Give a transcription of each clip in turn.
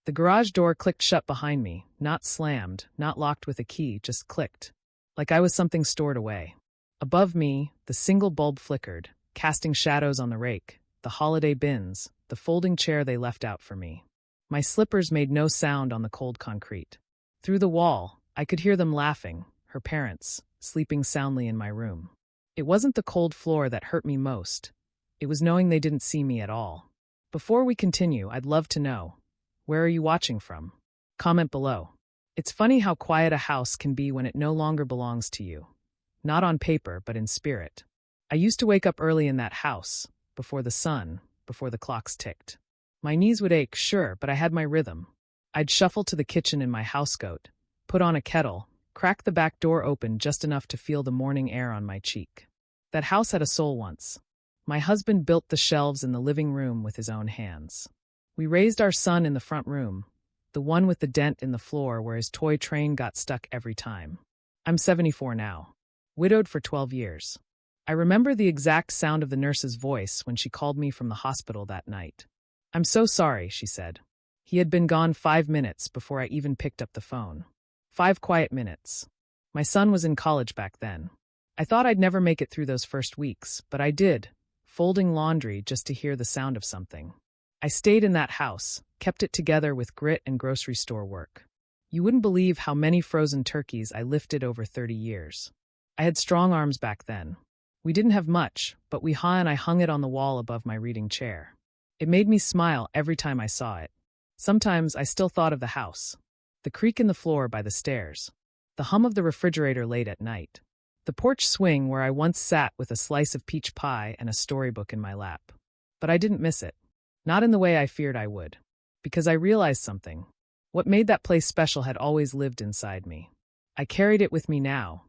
The garage door clicked shut behind me, not slammed, not locked with a key, just clicked, like I was something stored away. Above me, the single bulb flickered, casting shadows on the rake, the holiday bins, the folding chair they left out for me. My slippers made no sound on the cold concrete. Through the wall, I could hear them laughing, her parents, sleeping soundly in my room. It wasn't the cold floor that hurt me most. It was knowing they didn't see me at all. Before we continue, I'd love to know, where are you watching from? Comment below. It's funny how quiet a house can be when it no longer belongs to you. Not on paper, but in spirit. I used to wake up early in that house, before the sun, before the clocks ticked. My knees would ache, sure, but I had my rhythm. I'd shuffle to the kitchen in my housecoat, put on a kettle, crack the back door open just enough to feel the morning air on my cheek. That house had a soul once. My husband built the shelves in the living room with his own hands. We raised our son in the front room, the one with the dent in the floor where his toy train got stuck every time. I'm 74 now, widowed for 12 years. I remember the exact sound of the nurse's voice when she called me from the hospital that night. "I'm so sorry," she said. He had been gone 5 minutes before I even picked up the phone. 5 quiet minutes. My son was in college back then. I thought I'd never make it through those first weeks, but I did, folding laundry just to hear the sound of something. I stayed in that house, kept it together with grit and grocery store work. You wouldn't believe how many frozen turkeys I lifted over 30 years. I had strong arms back then. We didn't have much, but I hung it on the wall above my reading chair. It made me smile every time I saw it. Sometimes I still thought of the house. The creak in the floor by the stairs. The hum of the refrigerator late at night. The porch swing where I once sat with a slice of peach pie and a storybook in my lap. But I didn't miss it. Not in the way I feared I would. Because I realized something. What made that place special had always lived inside me. I carried it with me now.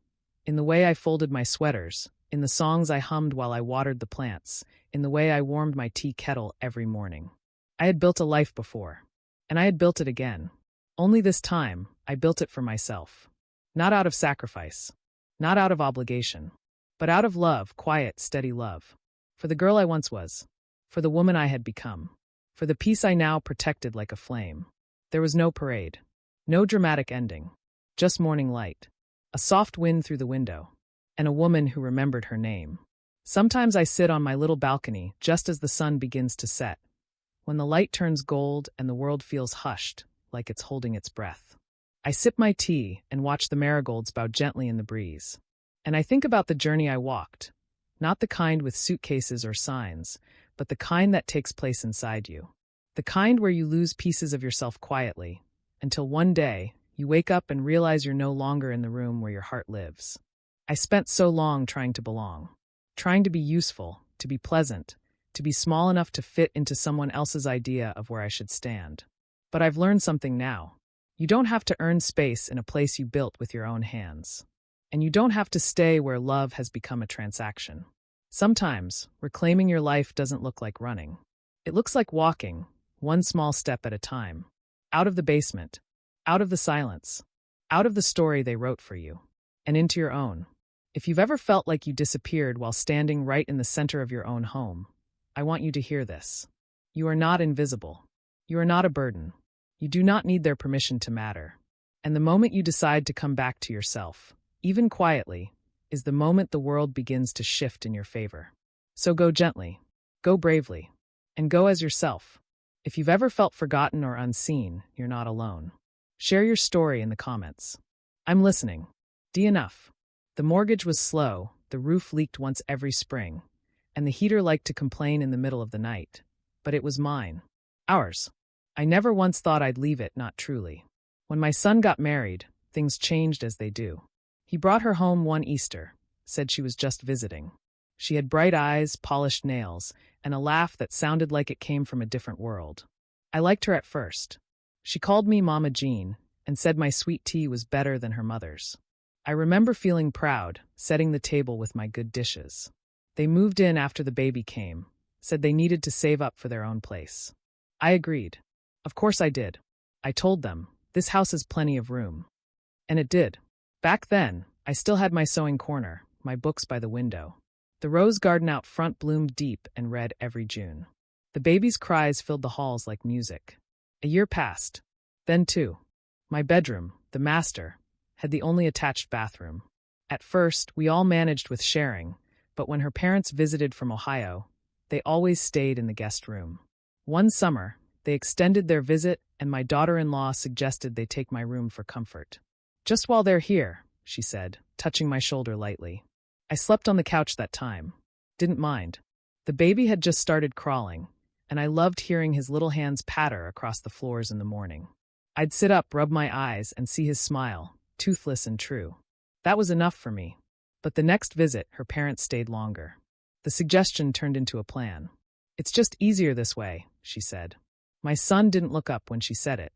In the way I folded my sweaters, in the songs I hummed while I watered the plants, in the way I warmed my tea kettle every morning. I had built a life before. And I had built it again. Only this time, I built it for myself. Not out of sacrifice. Not out of obligation. But out of love, quiet, steady love. For the girl I once was. For the woman I had become. For the peace I now protected like a flame. There was no parade. No dramatic ending. Just morning light. A soft wind through the window. And a woman who remembered her name. Sometimes I sit on my little balcony just as the sun begins to set. When the light turns gold and the world feels hushed, like it's holding its breath. I sip my tea and watch the marigolds bow gently in the breeze. And I think about the journey I walked. Not the kind with suitcases or signs, but the kind that takes place inside you. The kind where you lose pieces of yourself quietly, until one day, you wake up and realize you're no longer in the room where your heart lives. I spent so long trying to belong. Trying to be useful, to be pleasant, to be small enough to fit into someone else's idea of where I should stand. But I've learned something now. You don't have to earn space in a place you built with your own hands. And you don't have to stay where love has become a transaction. Sometimes, reclaiming your life doesn't look like running. It looks like walking, one small step at a time. Out of the basement. Out of the silence. Out of the story they wrote for you. And into your own. If you've ever felt like you disappeared while standing right in the center of your own home, I want you to hear this. You are not invisible. You are not a burden. You do not need their permission to matter. And the moment you decide to come back to yourself, even quietly, is the moment the world begins to shift in your favor. So go gently, go bravely, and go as yourself. If you've ever felt forgotten or unseen, you're not alone. Share your story in the comments. I'm listening. Enough. The mortgage was slow, the roof leaked once every spring, and the heater liked to complain in the middle of the night. But it was mine. Ours. I never once thought I'd leave it, not truly. When my son got married, things changed as they do. He brought her home one Easter, said she was just visiting. She had bright eyes, polished nails, and a laugh that sounded like it came from a different world. I liked her at first. She called me Mama Jean and said my sweet tea was better than her mother's. I remember feeling proud, setting the table with my good dishes. They moved in after the baby came, said they needed to save up for their own place. I agreed. Of course I did. I told them, this house has plenty of room. And it did. Back then, I still had my sewing corner, my books by the window. The rose garden out front bloomed deep and red every June. The baby's cries filled the halls like music. A year passed. Then too, my bedroom, the master, had the only attached bathroom. At first, we all managed with sharing, but when her parents visited from Ohio, they always stayed in the guest room. One summer, they extended their visit, and my daughter-in-law suggested they take my room for comfort. "Just while they're here," she said, touching my shoulder lightly. I slept on the couch that time. Didn't mind. The baby had just started crawling, and I loved hearing his little hands patter across the floors in the morning. I'd sit up, rub my eyes, and see his smile, toothless and true. That was enough for me. But the next visit, her parents stayed longer. The suggestion turned into a plan. "It's just easier this way," she said. My son didn't look up when she said it.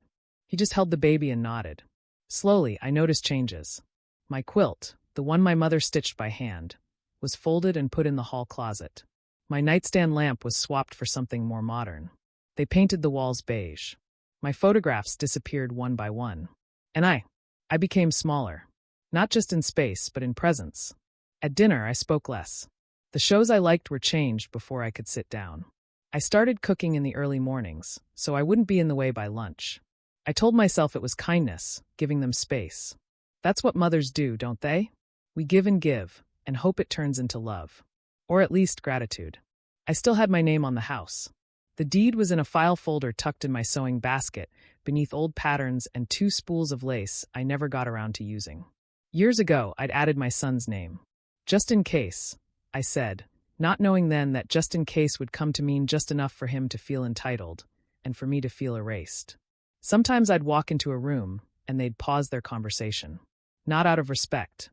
He just held the baby and nodded. Slowly, I noticed changes. My quilt, the one my mother stitched by hand, was folded and put in the hall closet. My nightstand lamp was swapped for something more modern. They painted the walls beige. My photographs disappeared one by one. And I became smaller. Not just in space, but in presence. At dinner, I spoke less. The shows I liked were changed before I could sit down. I started cooking in the early mornings, so I wouldn't be in the way by lunch. I told myself it was kindness, giving them space. That's what mothers do, don't they? We give and hope it turns into love. Or at least gratitude. I still had my name on the house. The deed was in a file folder tucked in my sewing basket, beneath old patterns and 2 spools of lace I never got around to using. Years ago, I'd added my son's name. Just in case, I said, not knowing then that just in case would come to mean just enough for him to feel entitled, and for me to feel erased. Sometimes I'd walk into a room, and they'd pause their conversation. Not out of respect.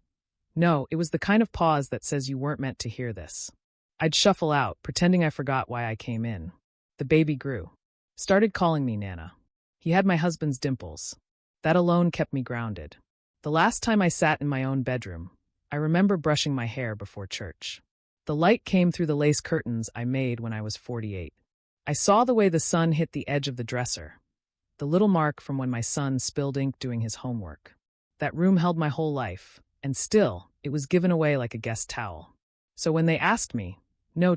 No, it was the kind of pause that says you weren't meant to hear this. I'd shuffle out, pretending I forgot why I came in. The baby grew. Started calling me Nana. He had my husband's dimples. That alone kept me grounded. The last time I sat in my own bedroom, I remember brushing my hair before church. The light came through the lace curtains I made when I was 48. I saw the way the sun hit the edge of the dresser, the little mark from when my son spilled ink doing his homework. That room held my whole life, and still, it was given away like a guest towel. So when they asked me,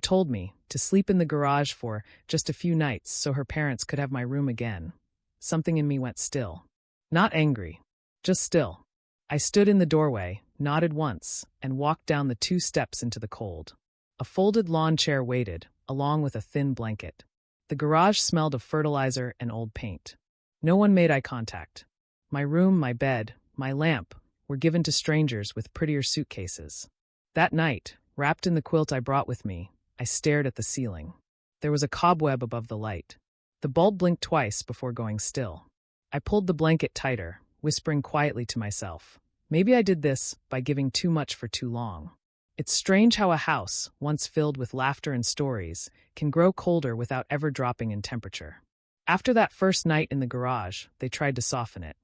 told me, to sleep in the garage for just a few nights so her parents could have my room again, something in me went still. Not angry, just still. I stood in the doorway, nodded once, and walked down the 2 steps into the cold. A folded lawn chair waited, along with a thin blanket. The garage smelled of fertilizer and old paint. No one made eye contact. My room, my bed, my lamp were given to strangers with prettier suitcases. That night, wrapped in the quilt I brought with me, I stared at the ceiling. There was a cobweb above the light. The bulb blinked twice before going still. I pulled the blanket tighter, whispering quietly to myself. Maybe I did this by giving too much for too long. It's strange how a house, once filled with laughter and stories, can grow colder without ever dropping in temperature. After that first night in the garage, they tried to soften it.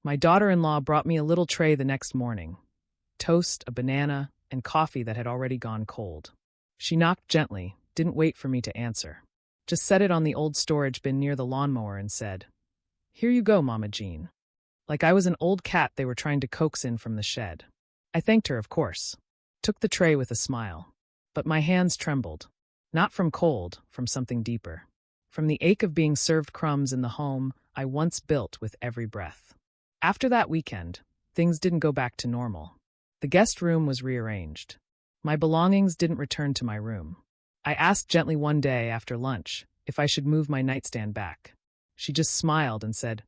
My daughter-in-law brought me a little tray the next morning. Toast, a banana, and coffee that had already gone cold. She knocked gently, didn't wait for me to answer. Just set it on the old storage bin near the lawnmower and said, "Here you go, Mama Jean." Like I was an old cat they were trying to coax in from the shed. I thanked her, of course. Took the tray with a smile. But my hands trembled. Not from cold, from something deeper. From the ache of being served crumbs in the home I once built with every breath. After that weekend, things didn't go back to normal. The guest room was rearranged. My belongings didn't return to my room. I asked gently one day after lunch if I should move my nightstand back. She just smiled and said,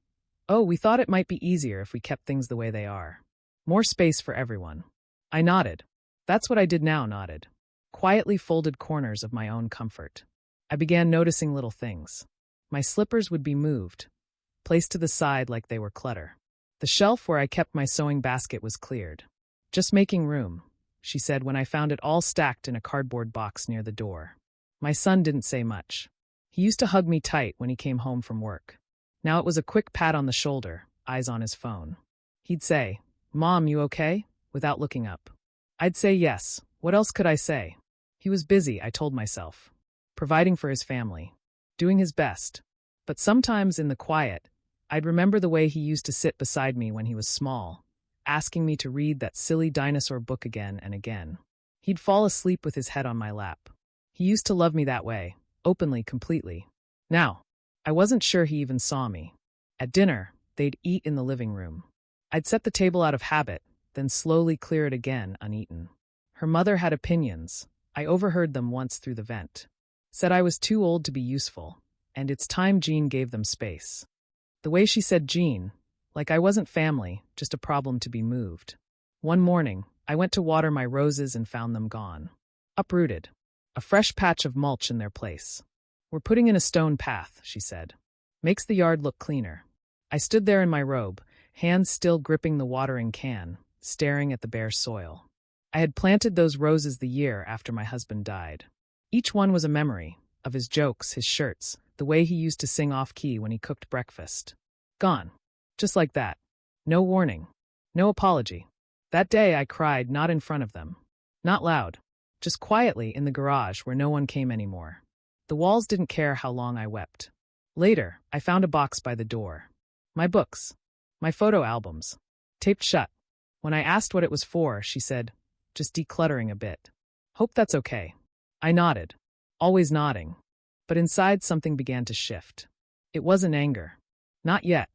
"Oh, we thought it might be easier if we kept things the way they are. More space for everyone." I nodded. That's what I did now, nodded. Quietly folded corners of my own comfort. I began noticing little things. My slippers would be moved, placed to the side like they were clutter. The shelf where I kept my sewing basket was cleared. "Just making room," she said when I found it all stacked in a cardboard box near the door. My son didn't say much. He used to hug me tight when he came home from work. Now it was a quick pat on the shoulder, eyes on his phone. He'd say, "Mom, you okay?" without looking up. I'd say yes. What else could I say? He was busy, I told myself. Providing for his family. Doing his best. But sometimes in the quiet, I'd remember the way he used to sit beside me when he was small, asking me to read that silly dinosaur book again and again. He'd fall asleep with his head on my lap. He used to love me that way, openly, completely. Now, I wasn't sure he even saw me. At dinner, they'd eat in the living room. I'd set the table out of habit, then slowly clear it again uneaten. Her mother had opinions. I overheard them once through the vent. Said I was too old to be useful, and it's time Jean gave them space. The way she said Jean, like I wasn't family, just a problem to be moved. One morning, I went to water my roses and found them gone. Uprooted. A fresh patch of mulch in their place. We're putting in a stone path, she said. Makes the yard look cleaner. I stood there in my robe, hands still gripping the watering can, staring at the bare soil. I had planted those roses the year after my husband died. Each one was a memory of his jokes, his shirts, the way he used to sing off-key when he cooked breakfast. Gone. Just like that. No warning. No apology. That day I cried not in front of them. Not loud. Just quietly in the garage where no one came anymore. The walls didn't care how long I wept. Later, I found a box by the door. My books. My photo albums. Taped shut. When I asked what it was for, she said, just decluttering a bit. Hope that's okay. I nodded. Always nodding. But inside something began to shift. It wasn't anger. Not yet.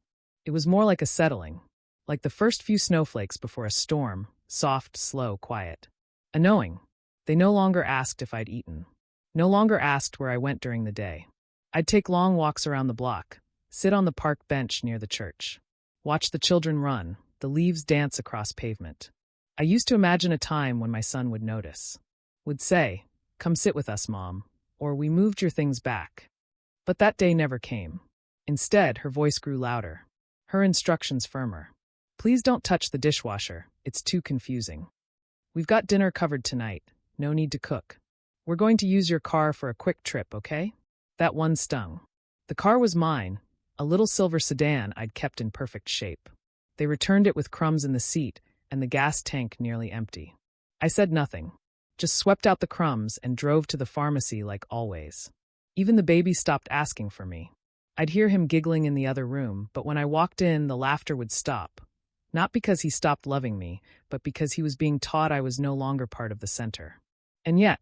It was more like a settling. Like the first few snowflakes before a storm, soft, slow, quiet. A knowing. They no longer asked if I'd eaten. No longer asked where I went during the day. I'd take long walks around the block, sit on the park bench near the church. Watch the children run, the leaves dance across pavement. I used to imagine a time when my son would notice. Would say, "Come sit with us, Mom," or "We moved your things back." But that day never came. Instead, her voice grew louder. Her instructions firmer. "Please don't touch the dishwasher, it's too confusing. We've got dinner covered tonight, no need to cook. We're going to use your car for a quick trip, okay?" That one stung. The car was mine, a little silver sedan I'd kept in perfect shape. They returned it with crumbs in the seat and the gas tank nearly empty. I said nothing, just swept out the crumbs and drove to the pharmacy like always. Even the baby stopped asking for me. I'd hear him giggling in the other room, but when I walked in, the laughter would stop. Not because he stopped loving me, but because he was being taught I was no longer part of the center. And yet,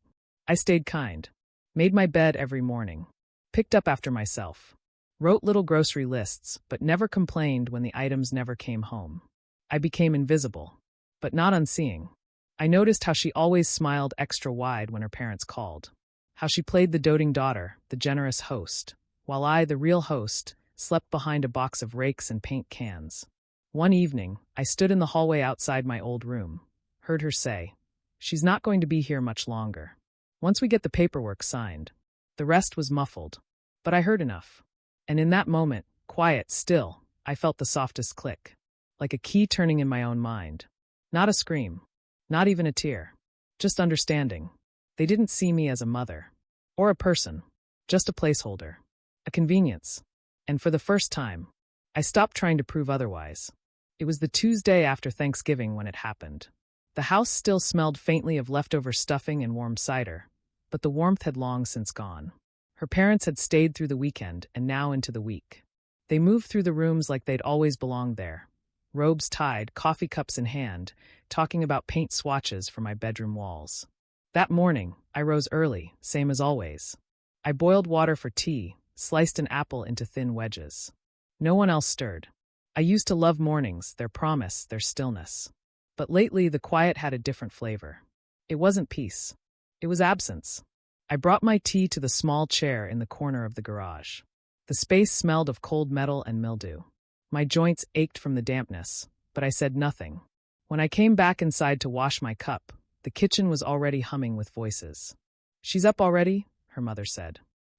I stayed kind. Made my bed every morning. Picked up after myself. Wrote little grocery lists, but never complained when the items never came home. I became invisible, but not unseeing. I noticed how she always smiled extra wide when her parents called. How she played the doting daughter, the generous host, while I, the real host, slept behind a box of rakes and paint cans. One evening, I stood in the hallway outside my old room. Heard her say, "She's not going to be here much longer. Once we get the paperwork signed." The rest was muffled. But I heard enough. And in that moment, quiet, still, I felt the softest click. Like a key turning in my own mind. Not a scream. Not even a tear. Just understanding. They didn't see me as a mother. Or a person. Just a placeholder. A convenience. And for the first time, I stopped trying to prove otherwise. It was the Tuesday after Thanksgiving when it happened. The house still smelled faintly of leftover stuffing and warm cider, but the warmth had long since gone. Her parents had stayed through the weekend and now into the week. They moved through the rooms like they'd always belonged there. Robes tied, coffee cups in hand, talking about paint swatches for my bedroom walls. That morning, I rose early, same as always. I boiled water for tea, sliced an apple into thin wedges. No one else stirred. I used to love mornings, their promise, their stillness. But lately, the quiet had a different flavor. It wasn't peace. It was absence. I brought my tea to the small chair in the corner of the garage. The space smelled of cold metal and mildew. My joints ached from the dampness, but I said nothing. When I came back inside to wash my cup, the kitchen was already humming with voices. "She's up already?" her mother said.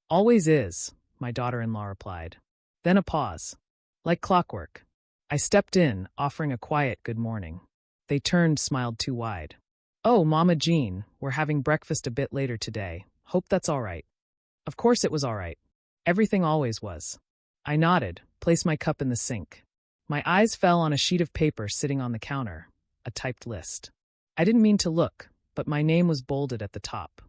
"Always is," my daughter-in-law replied. Then a pause. Like clockwork. I stepped in, offering a quiet good morning. They turned, smiled too wide. "Oh, Mama Jean, we're having breakfast a bit later today. Hope that's all right." Of course it was all right. Everything always was. I nodded, placed my cup in the sink. My eyes fell on a sheet of paper sitting on the counter, a typed list. I didn't mean to look, but my name was bolded at the top.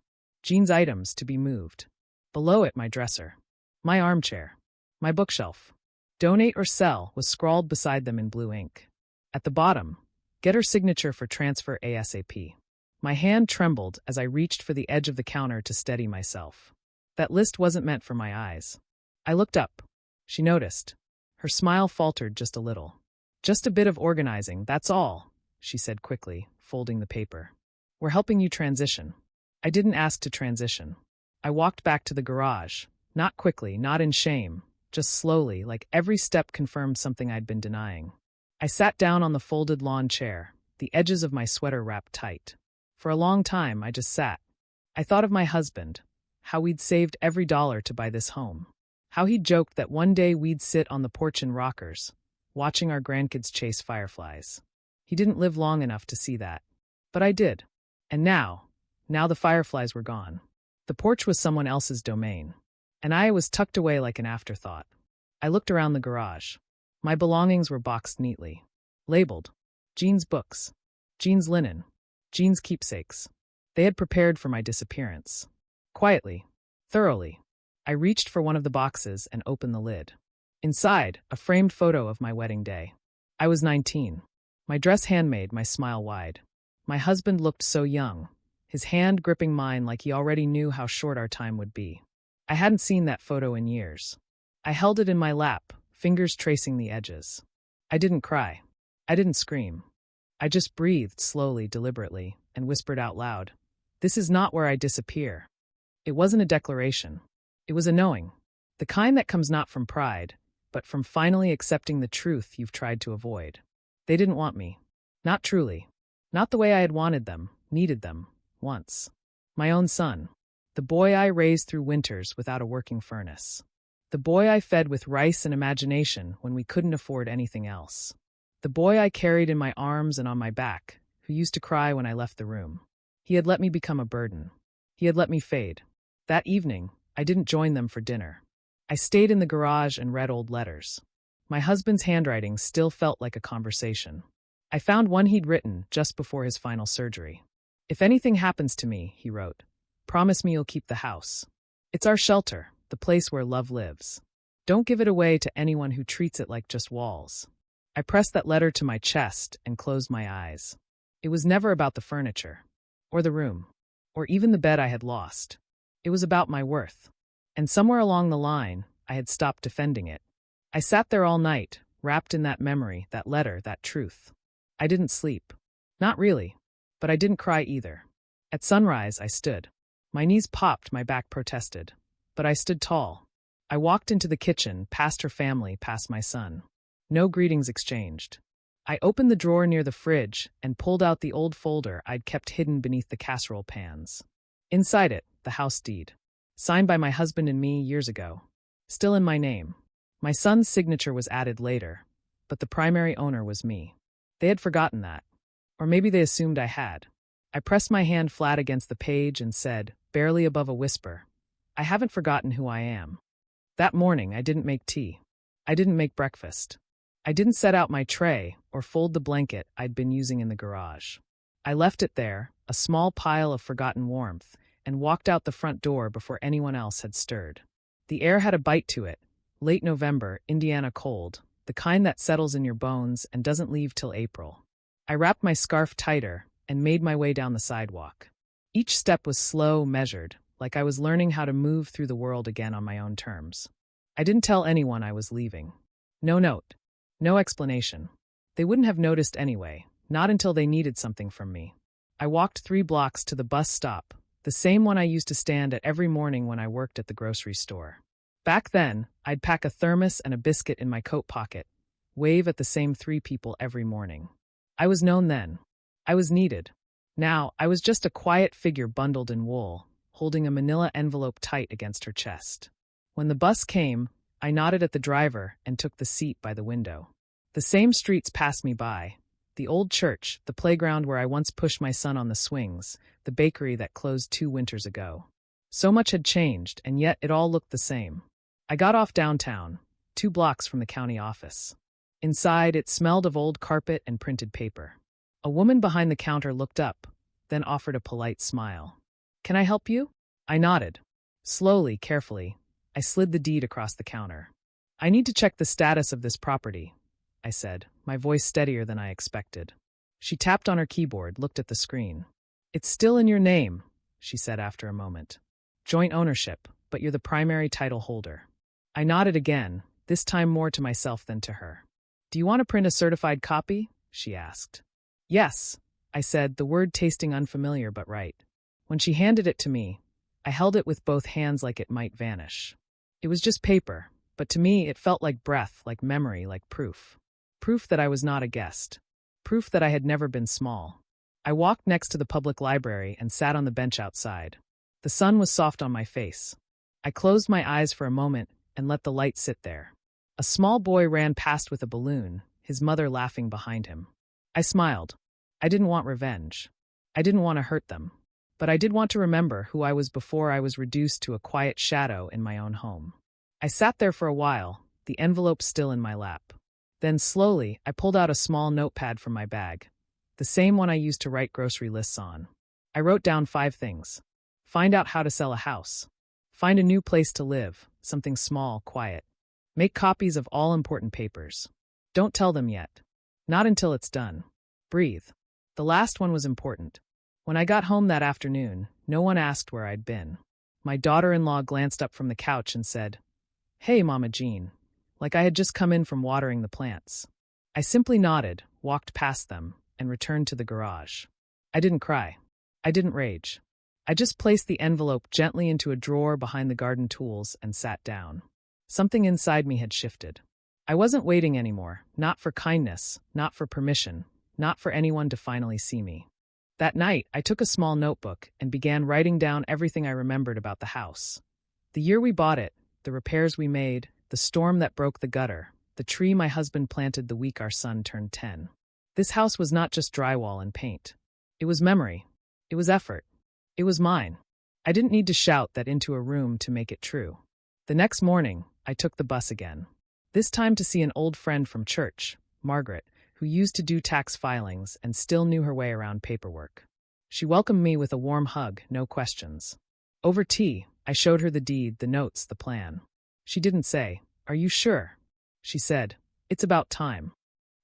Jean's items to be moved. Below it, my dresser. My armchair. My bookshelf. Donate or sell was scrawled beside them in blue ink. At the bottom, get her signature for transfer ASAP. My hand trembled as I reached for the edge of the counter to steady myself. That list wasn't meant for my eyes. I looked up. She noticed. Her smile faltered just a little. "Just a bit of organizing, that's all," she said quickly, folding the paper. "We're helping you transition." I didn't ask to transition. I walked back to the garage, not quickly, not in shame, just slowly, like every step confirmed something I'd been denying. I sat down on the folded lawn chair, the edges of my sweater wrapped tight. For a long time, I just sat. I thought of my husband, how we'd saved every dollar to buy this home, how he'd joked that one day we'd sit on the porch in rockers, watching our grandkids chase fireflies. He didn't live long enough to see that. But I did. And now the fireflies were gone. The porch was someone else's domain. And I was tucked away like an afterthought. I looked around the garage. My belongings were boxed neatly. Labeled. Jean's books. Jean's linen. Jean's keepsakes. They had prepared for my disappearance. Quietly. Thoroughly. I reached for one of the boxes and opened the lid. Inside, a framed photo of my wedding day. I was 19. My dress handmade, my smile wide. My husband looked so young, his hand gripping mine like he already knew how short our time would be. I hadn't seen that photo in years. I held it in my lap, fingers tracing the edges. I didn't cry. I didn't scream. I just breathed slowly, deliberately, and whispered out loud, "This is not where I disappear." It wasn't a declaration. It was a knowing. The kind that comes not from pride, but from finally accepting the truth you've tried to avoid. They didn't want me. Not truly. Not the way I had wanted them, needed them, once. My own son. The boy I raised through winters without a working furnace. The boy I fed with rice and imagination when we couldn't afford anything else. The boy I carried in my arms and on my back, who used to cry when I left the room. He had let me become a burden. He had let me fade. That evening, I didn't join them for dinner. I stayed in the garage and read old letters. My husband's handwriting still felt like a conversation. I found one he'd written just before his final surgery. "If anything happens to me," he wrote, "promise me you'll keep the house. It's our shelter, the place where love lives. Don't give it away to anyone who treats it like just walls." I pressed that letter to my chest and closed my eyes. It was never about the furniture, or the room, or even the bed I had lost. It was about my worth. And somewhere along the line, I had stopped defending it. I sat there all night, wrapped in that memory, that letter, that truth. I didn't sleep. Not really. But I didn't cry either. At sunrise, I stood. My knees popped, my back protested. But I stood tall. I walked into the kitchen, past her family, past my son. No greetings exchanged. I opened the drawer near the fridge and pulled out the old folder I'd kept hidden beneath the casserole pans. Inside it, the house deed. Signed by my husband and me years ago. Still in my name. My son's signature was added later, but the primary owner was me. They had forgotten that. Or maybe they assumed I had. I pressed my hand flat against the page and said, barely above a whisper, "I haven't forgotten who I am." That morning, I didn't make tea. I didn't make breakfast. I didn't set out my tray or fold the blanket I'd been using in the garage. I left it there, a small pile of forgotten warmth, and walked out the front door before anyone else had stirred. The air had a bite to it, late November, Indiana cold, the kind that settles in your bones and doesn't leave till April. I wrapped my scarf tighter and made my way down the sidewalk. Each step was slow, measured, like I was learning how to move through the world again on my own terms. I didn't tell anyone I was leaving. No note. No explanation. They wouldn't have noticed anyway, not until they needed something from me. I walked 3 blocks to the bus stop, the same one I used to stand at every morning when I worked at the grocery store. Back then, I'd pack a thermos and a biscuit in my coat pocket, wave at the same 3 people every morning. I was known then. I was needed. Now, I was just a quiet figure bundled in wool, holding a manila envelope tight against her chest. When the bus came, I nodded at the driver and took the seat by the window. The same streets passed me by. The old church, the playground where I once pushed my son on the swings, the bakery that closed 2 winters ago. So much had changed, and yet it all looked the same. I got off downtown, 2 blocks from the county office. Inside, it smelled of old carpet and printed paper. A woman behind the counter looked up, then offered a polite smile. "Can I help you?" I nodded. Slowly, carefully, I slid the deed across the counter. "I need to check the status of this property," I said, my voice steadier than I expected. She tapped on her keyboard, looked at the screen. "It's still in your name," she said after a moment. "Joint ownership, but you're the primary title holder." I nodded again, this time more to myself than to her. "Do you want to print a certified copy?" she asked. "Yes," I said, the word tasting unfamiliar but right. When she handed it to me, I held it with both hands like it might vanish. It was just paper, but to me it felt like breath, like memory, like proof. Proof that I was not a guest. Proof that I had never been small. I walked next to the public library and sat on the bench outside. The sun was soft on my face. I closed my eyes for a moment and let the light sit there. A small boy ran past with a balloon, his mother laughing behind him. I smiled. I didn't want revenge. I didn't want to hurt them. But I did want to remember who I was before I was reduced to a quiet shadow in my own home. I sat there for a while, the envelope still in my lap. Then slowly, I pulled out a small notepad from my bag, the same one I used to write grocery lists on. I wrote down 5 things. Find out how to sell a house. Find a new place to live, something small, quiet. Make copies of all important papers. Don't tell them yet. Not until it's done. Breathe. The last one was important. When I got home that afternoon, no one asked where I'd been. My daughter-in-law glanced up from the couch and said, "Hey, Mama Jean," like I had just come in from watering the plants. I simply nodded, walked past them, and returned to the garage. I didn't cry. I didn't rage. I just placed the envelope gently into a drawer behind the garden tools and sat down. Something inside me had shifted. I wasn't waiting anymore, not for kindness, not for permission, not for anyone to finally see me. That night, I took a small notebook and began writing down everything I remembered about the house. The year we bought it, the repairs we made, the storm that broke the gutter, the tree my husband planted the week our son turned 10. This house was not just drywall and paint. It was memory. It was effort. It was mine. I didn't need to shout that into a room to make it true. The next morning, I took the bus again. This time to see an old friend from church, Margaret, who used to do tax filings and still knew her way around paperwork. She welcomed me with a warm hug, no questions. Over tea, I showed her the deed, the notes, the plan. She didn't say, "Are you sure?" She said, "It's about time."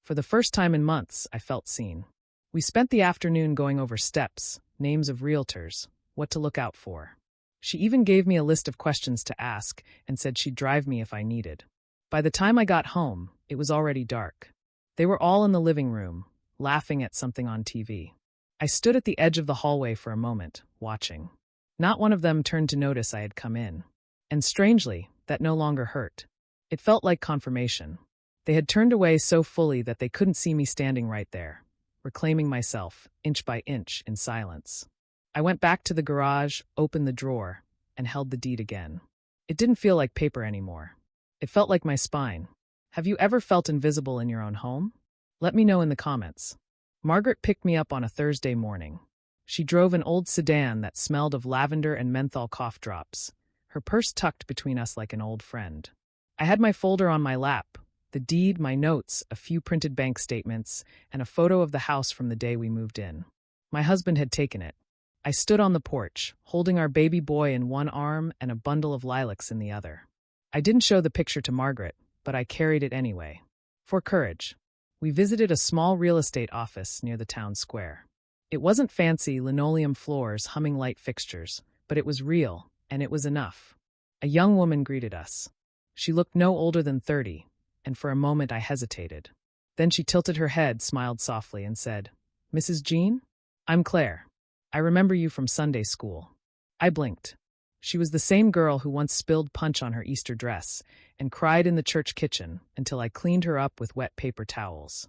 For the first time in months, I felt seen. We spent the afternoon going over steps, names of realtors, what to look out for. She even gave me a list of questions to ask and said she'd drive me if I needed. By the time I got home, it was already dark. They were all in the living room, laughing at something on TV. I stood at the edge of the hallway for a moment, watching. Not one of them turned to notice I had come in. And strangely, that no longer hurt. It felt like confirmation. They had turned away so fully that they couldn't see me standing right there, reclaiming myself, inch by inch, in silence. I went back to the garage, opened the drawer, and held the deed again. It didn't feel like paper anymore. It felt like my spine. Have you ever felt invisible in your own home? Let me know in the comments. Margaret picked me up on a Thursday morning. She drove an old sedan that smelled of lavender and menthol cough drops, her purse tucked between us like an old friend. I had my folder on my lap, the deed, my notes, a few printed bank statements, and a photo of the house from the day we moved in. My husband had taken it. I stood on the porch, holding our baby boy in one arm and a bundle of lilacs in the other. I didn't show the picture to Margaret, but I carried it anyway. For courage. We visited a small real estate office near the town square. It wasn't fancy linoleum floors, humming light fixtures, but it was real, and it was enough. A young woman greeted us. She looked no older than 30, and for a moment I hesitated. Then she tilted her head, smiled softly, and said, "Mrs. Jean? I'm Claire. I remember you from Sunday school." I blinked. She was the same girl who once spilled punch on her Easter dress and cried in the church kitchen until I cleaned her up with wet paper towels.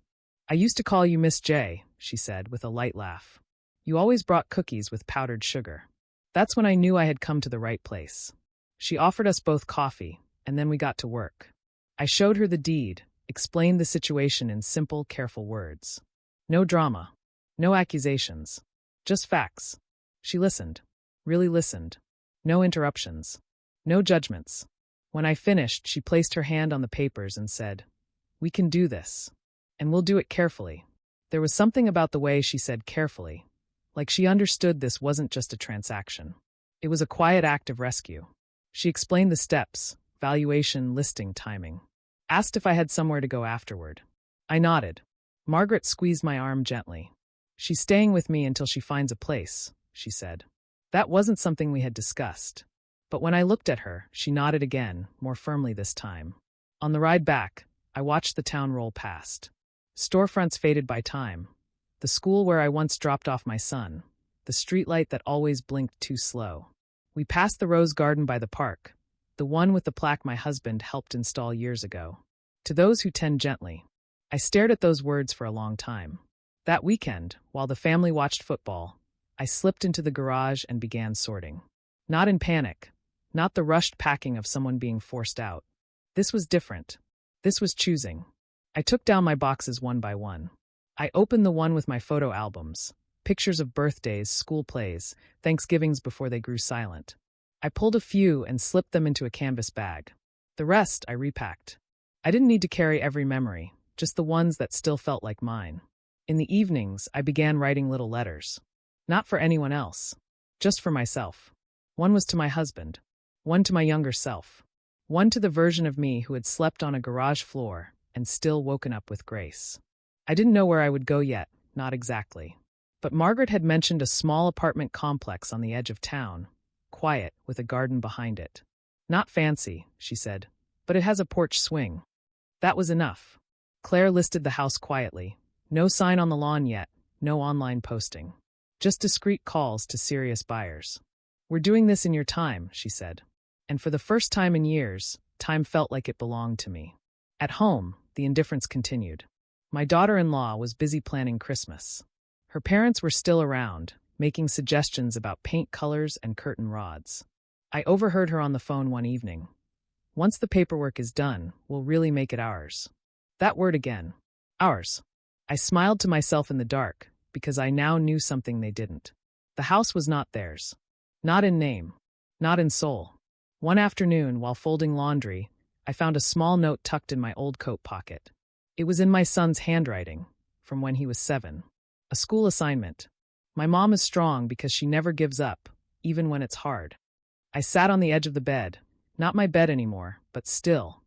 "I used to call you Miss J," she said with a light laugh. "You always brought cookies with powdered sugar." That's when I knew I had come to the right place. She offered us both coffee, and then we got to work. I showed her the deed, explained the situation in simple, careful words. No drama. No accusations. Just facts. She listened. Really listened. No interruptions. No judgments. When I finished, she placed her hand on the papers and said, "We can do this. And we'll do it carefully." There was something about the way she said carefully, like she understood this wasn't just a transaction. It was a quiet act of rescue. She explained the steps, valuation, listing, timing. Asked if I had somewhere to go afterward. I nodded. Margaret squeezed my arm gently. "She's staying with me until she finds a place," she said. That wasn't something we had discussed. But when I looked at her, she nodded again, more firmly this time. On the ride back, I watched the town roll past. Storefronts faded by time. The school where I once dropped off my son. The streetlight that always blinked too slow. We passed the rose garden by the park, the one with the plaque my husband helped install years ago. To those who tend gently. I stared at those words for a long time. That weekend, while the family watched football, I slipped into the garage and began sorting. Not in panic, not the rushed packing of someone being forced out. This was different. This was choosing. I took down my boxes one by one. I opened the one with my photo albums, pictures of birthdays, school plays, Thanksgivings before they grew silent. I pulled a few and slipped them into a canvas bag. The rest I repacked. I didn't need to carry every memory, just the ones that still felt like mine. In the evenings, I began writing little letters. Not for anyone else, just for myself. One was to my husband, one to my younger self, one to the version of me who had slept on a garage floor and still woken up with grace. I didn't know where I would go yet, not exactly. But Margaret had mentioned a small apartment complex on the edge of town, quiet, with a garden behind it. Not fancy, she said, but it has a porch swing. That was enough. Claire listed the house quietly. No sign on the lawn yet, no online posting. Just discreet calls to serious buyers. We're doing this in your time, she said. And for the first time in years, time felt like it belonged to me. At home, the indifference continued. My daughter-in-law was busy planning Christmas. Her parents were still around, making suggestions about paint colors and curtain rods. I overheard her on the phone one evening. Once the paperwork is done, we'll really make it ours. That word again. Ours. I smiled to myself in the dark, because I now knew something they didn't. The house was not theirs. Not in name. Not in soul. One afternoon, while folding laundry, I found a small note tucked in my old coat pocket. It was in my son's handwriting, from when he was 7. A school assignment. My mom is strong because she never gives up, even when it's hard. I sat on the edge of the bed, not my bed anymore, but still,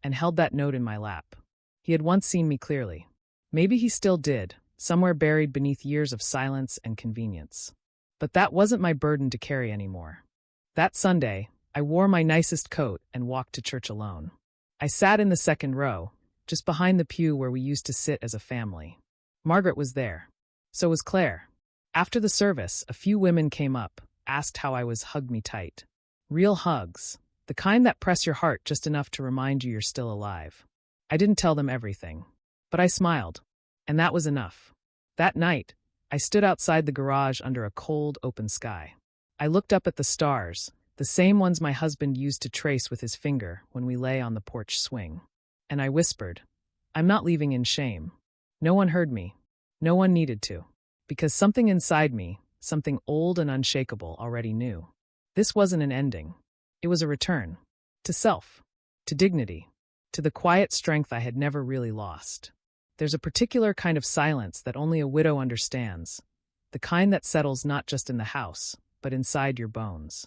and held that note in my lap. He had once seen me clearly. Maybe he still did, somewhere buried beneath years of silence and convenience. But that wasn't my burden to carry anymore. That Sunday, I wore my nicest coat and walked to church alone. I sat in the second row, just behind the pew where we used to sit as a family. Margaret was there. So was Claire. After the service, a few women came up, asked how I was, hugged me tight. Real hugs, the kind that press your heart just enough to remind you you're still alive. I didn't tell them everything, but I smiled, and that was enough. That night, I stood outside the garage under a cold, open sky. I looked up at the stars, the same ones my husband used to trace with his finger when we lay on the porch swing. And I whispered, I'm not leaving in shame. No one heard me. No one needed to. Because something inside me, something old and unshakable, already knew. This wasn't an ending. It was a return. To self. To dignity. To the quiet strength I had never really lost. There's a particular kind of silence that only a widow understands. The kind that settles not just in the house, but inside your bones.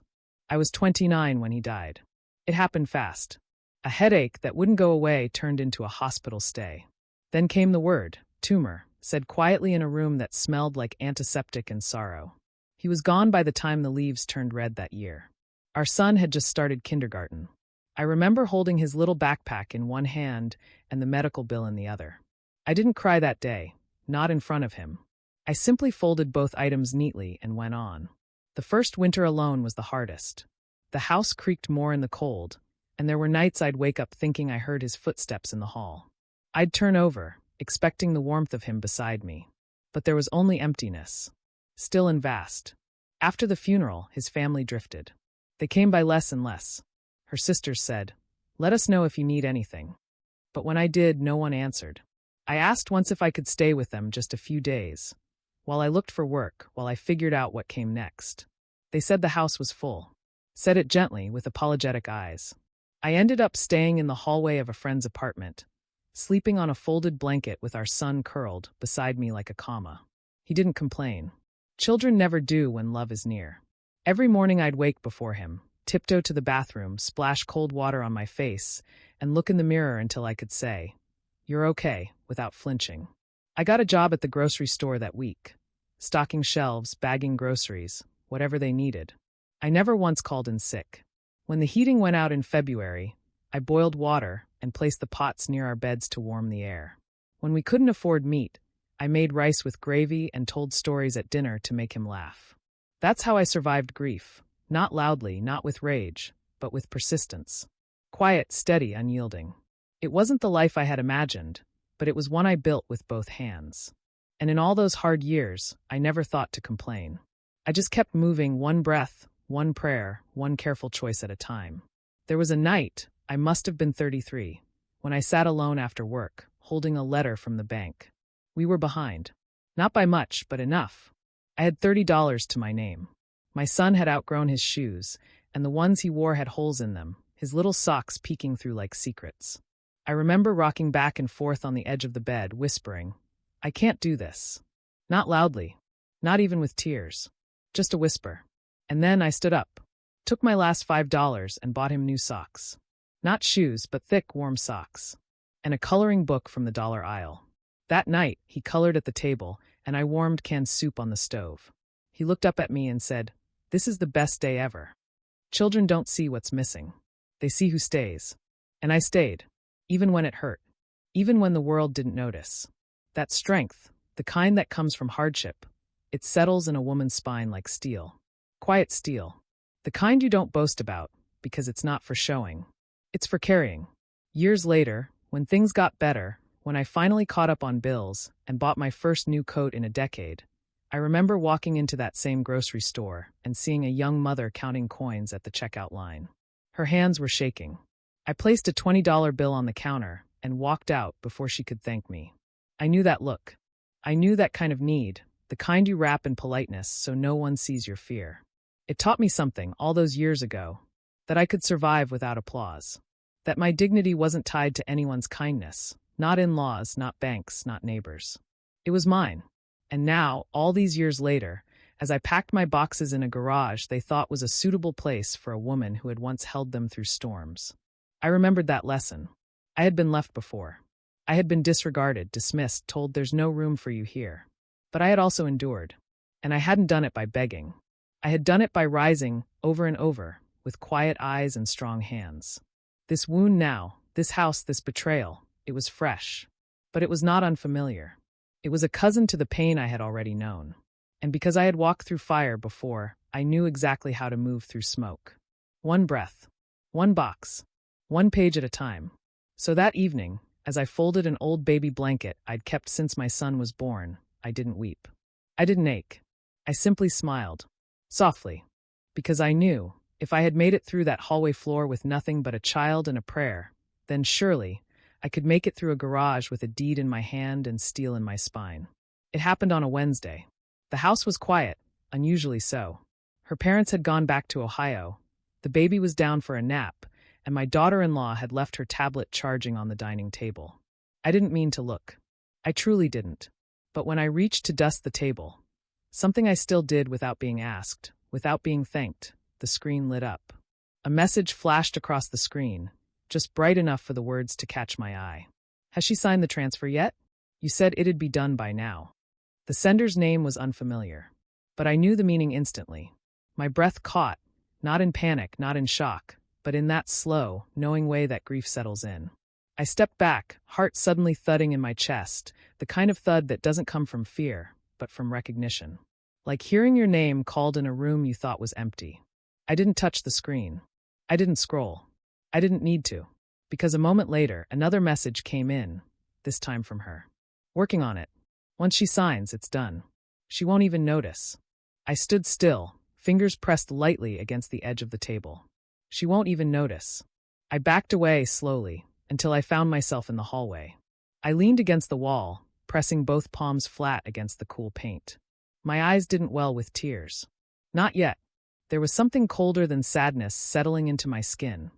I was 29 when he died. It happened fast. A headache that wouldn't go away turned into a hospital stay. Then came the word, tumor, said quietly in a room that smelled like antiseptic and sorrow. He was gone by the time the leaves turned red that year. Our son had just started kindergarten. I remember holding his little backpack in one hand and the medical bill in the other. I didn't cry that day, not in front of him. I simply folded both items neatly and went on. The first winter alone was the hardest. The house creaked more in the cold, and there were nights I'd wake up thinking I heard his footsteps in the hall. I'd turn over, expecting the warmth of him beside me. But there was only emptiness. Still and vast. After the funeral, his family drifted. They came by less and less. Her sisters said, let us know if you need anything. But when I did, no one answered. I asked once if I could stay with them just a few days, while I looked for work, while I figured out what came next. They said the house was full. Said it gently, with apologetic eyes. I ended up staying in the hallway of a friend's apartment, sleeping on a folded blanket with our son curled beside me like a comma. He didn't complain. Children never do when love is near. Every morning I'd wake before him, tiptoe to the bathroom, splash cold water on my face, and look in the mirror until I could say, you're okay, without flinching. I got a job at the grocery store that week, stocking shelves, bagging groceries, whatever they needed. I never once called in sick. When the heating went out in February, I boiled water and placed the pots near our beds to warm the air. When we couldn't afford meat, I made rice with gravy and told stories at dinner to make him laugh. That's how I survived grief. Not loudly, not with rage, but with persistence. Quiet, steady, unyielding. It wasn't the life I had imagined, but it was one I built with both hands. And in all those hard years, I never thought to complain. I just kept moving, one breath, one prayer, one careful choice at a time. There was a night, I must have been 33, when I sat alone after work, holding a letter from the bank. We were behind. Not by much, but enough. I had $30 to my name. My son had outgrown his shoes, and the ones he wore had holes in them, his little socks peeking through like secrets. I remember rocking back and forth on the edge of the bed, whispering, "I can't do this." Not loudly, not even with tears. Just a whisper. And then I stood up, took my last $5 and bought him new socks. Not shoes, but thick, warm socks. And a coloring book from the dollar aisle. That night, he colored at the table, and I warmed canned soup on the stove. He looked up at me and said, "This is the best day ever." Children don't see what's missing. They see who stays. And I stayed, even when it hurt, even when the world didn't notice. That strength, the kind that comes from hardship, it settles in a woman's spine like steel. Quiet steel. The kind you don't boast about, because it's not for showing. It's for carrying. Years later, when things got better, when I finally caught up on bills and bought my first new coat in a decade, I remember walking into that same grocery store and seeing a young mother counting coins at the checkout line. Her hands were shaking. I placed a $20 bill on the counter and walked out before she could thank me. I knew that look. I knew that kind of need, the kind you wrap in politeness so no one sees your fear. It taught me something all those years ago, that I could survive without applause, that my dignity wasn't tied to anyone's kindness, not in-laws, not banks, not neighbors. It was mine. And now, all these years later, as I packed my boxes in a garage they thought was a suitable place for a woman who had once held them through storms, I remembered that lesson. I had been left before. I had been disregarded, dismissed, told there's no room for you here. But I had also endured. And I hadn't done it by begging. I had done it by rising, over and over, with quiet eyes and strong hands. This wound now, this house, this betrayal, it was fresh. But it was not unfamiliar. It was a cousin to the pain I had already known. And because I had walked through fire before, I knew exactly how to move through smoke. One breath, one box, one page at a time. So that evening, as I folded an old baby blanket I'd kept since my son was born, I didn't weep. I didn't ache. I simply smiled. Softly. Because I knew, if I had made it through that hallway floor with nothing but a child and a prayer, then surely I could make it through a garage with a deed in my hand and steel in my spine. It happened on a Wednesday. The house was quiet, unusually so. Her parents had gone back to Ohio. The baby was down for a nap, and my daughter-in-law had left her tablet charging on the dining table. I didn't mean to look. I truly didn't. But when I reached to dust the table, something I still did without being asked, without being thanked, the screen lit up. A message flashed across the screen, just bright enough for the words to catch my eye. "Has she signed the transfer yet? You said it'd be done by now." The sender's name was unfamiliar, but I knew the meaning instantly. My breath caught, not in panic, not in shock, but in that slow, knowing way that grief settles in. I stepped back, heart suddenly thudding in my chest, the kind of thud that doesn't come from fear, but from recognition. Like hearing your name called in a room you thought was empty. I didn't touch the screen. I didn't scroll. I didn't need to. Because a moment later, another message came in, this time from her. "Working on it. Once she signs, it's done. She won't even notice." I stood still, fingers pressed lightly against the edge of the table. "She won't even notice." I backed away slowly, until I found myself in the hallway. I leaned against the wall, pressing both palms flat against the cool paint. My eyes didn't well with tears. Not yet. There was something colder than sadness settling into my skin,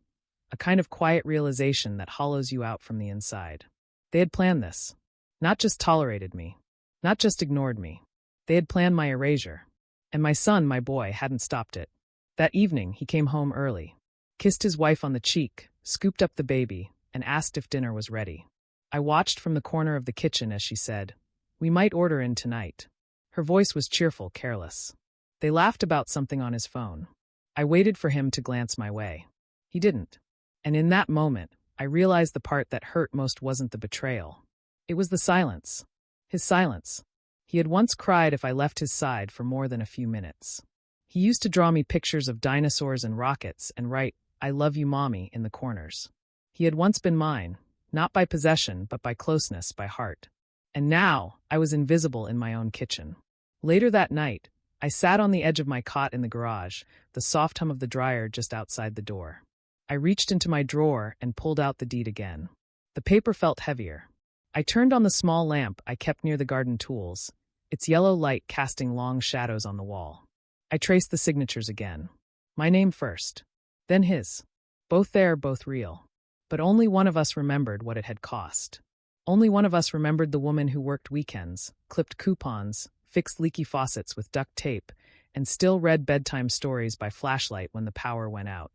a kind of quiet realization that hollows you out from the inside. They had planned this. Not just tolerated me. Not just ignored me. They had planned my erasure. And my son, my boy, hadn't stopped it. That evening, he came home early, kissed his wife on the cheek, scooped up the baby, and asked if dinner was ready. I watched from the corner of the kitchen as she said, "We might order in tonight." Her voice was cheerful, careless. They laughed about something on his phone. I waited for him to glance my way. He didn't. And in that moment, I realized the part that hurt most wasn't the betrayal. It was the silence. His silence. He had once cried if I left his side for more than a few minutes. He used to draw me pictures of dinosaurs and rockets and write, "I love you, Mommy," in the corners. He had once been mine, not by possession, but by closeness, by heart. And now, I was invisible in my own kitchen. Later that night, I sat on the edge of my cot in the garage, the soft hum of the dryer just outside the door. I reached into my drawer and pulled out the deed again. The paper felt heavier. I turned on the small lamp I kept near the garden tools, its yellow light casting long shadows on the wall. I traced the signatures again. My name first, then his. Both there, both real. But only one of us remembered what it had cost. Only one of us remembered the woman who worked weekends, clipped coupons, fixed leaky faucets with duct tape, and still read bedtime stories by flashlight when the power went out.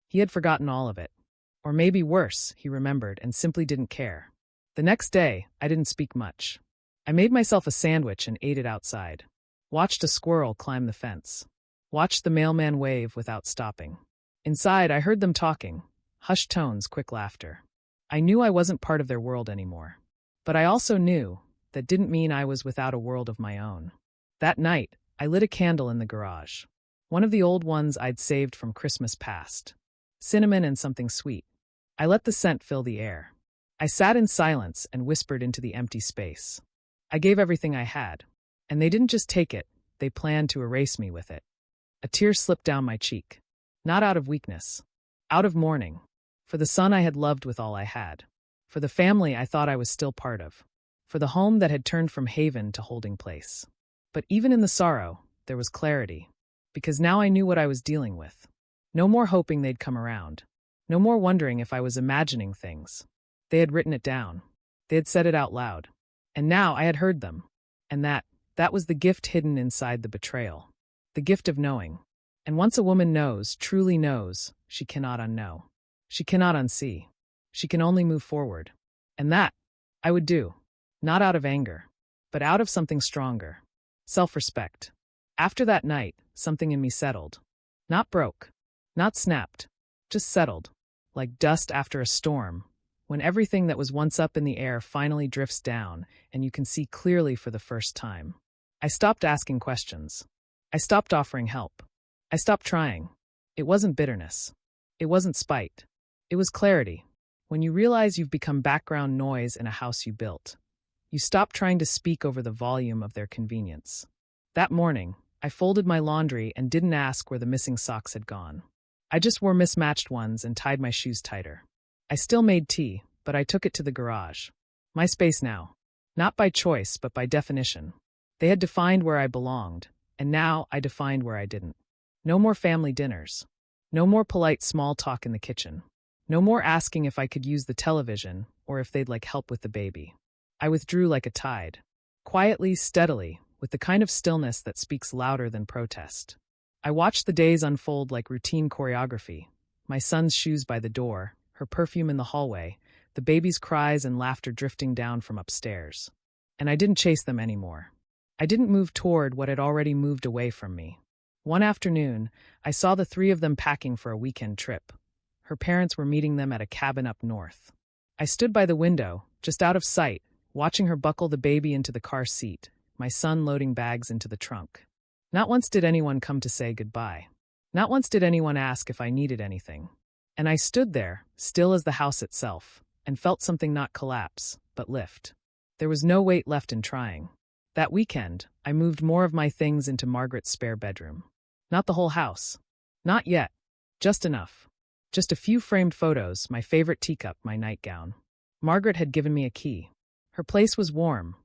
He had forgotten all of it. Or maybe worse, he remembered and simply didn't care. The next day, I didn't speak much. I made myself a sandwich and ate it outside. Watched a squirrel climb the fence. Watched the mailman wave without stopping. Inside, I heard them talking. Hushed tones, quick laughter. I knew I wasn't part of their world anymore. But I also knew that didn't mean I was without a world of my own. That night, I lit a candle in the garage. One of the old ones I'd saved from Christmas past. Cinnamon and something sweet. I let the scent fill the air. I sat in silence and whispered into the empty space. I gave everything I had. And they didn't just take it, they planned to erase me with it. A tear slipped down my cheek. Not out of weakness. Out of mourning. For the son I had loved with all I had. For the family I thought I was still part of. For the home that had turned from haven to holding place. But even in the sorrow, there was clarity. Because now I knew what I was dealing with. No more hoping they'd come around. No more wondering if I was imagining things. They had written it down. They had said it out loud. And now I had heard them. And that was the gift hidden inside the betrayal. The gift of knowing. And once a woman knows, truly knows, she cannot unknow. She cannot unsee. She can only move forward. And that, I would do. Not out of anger, but out of something stronger. Self-respect. After that night, something in me settled. Not broke. Not snapped. Just settled. Like dust after a storm. When everything that was once up in the air finally drifts down, and you can see clearly for the first time. I stopped asking questions. I stopped offering help. I stopped trying. It wasn't bitterness. It wasn't spite. It was clarity. When you realize you've become background noise in a house you built, you stop trying to speak over the volume of their convenience. That morning, I folded my laundry and didn't ask where the missing socks had gone. I just wore mismatched ones and tied my shoes tighter. I still made tea, but I took it to the garage. My space now. Not by choice, but by definition. They had defined where I belonged, and now I defined where I didn't. No more family dinners. No more polite small talk in the kitchen. No more asking if I could use the television or if they'd like help with the baby. I withdrew like a tide. Quietly, steadily, with the kind of stillness that speaks louder than protest. I watched the days unfold like routine choreography. My son's shoes by the door, her perfume in the hallway, the baby's cries and laughter drifting down from upstairs. And I didn't chase them anymore. I didn't move toward what had already moved away from me. One afternoon, I saw the three of them packing for a weekend trip. Her parents were meeting them at a cabin up north. I stood by the window, just out of sight, watching her buckle the baby into the car seat, my son loading bags into the trunk. Not once did anyone come to say goodbye. Not once did anyone ask if I needed anything. And I stood there, still as the house itself, and felt something not collapse, but lift. There was no weight left in trying. That weekend, I moved more of my things into Margaret's spare bedroom. Not the whole house. Not yet. Just enough. Just a few framed photos, my favorite teacup, my nightgown. Margaret had given me a key. Her place was warm.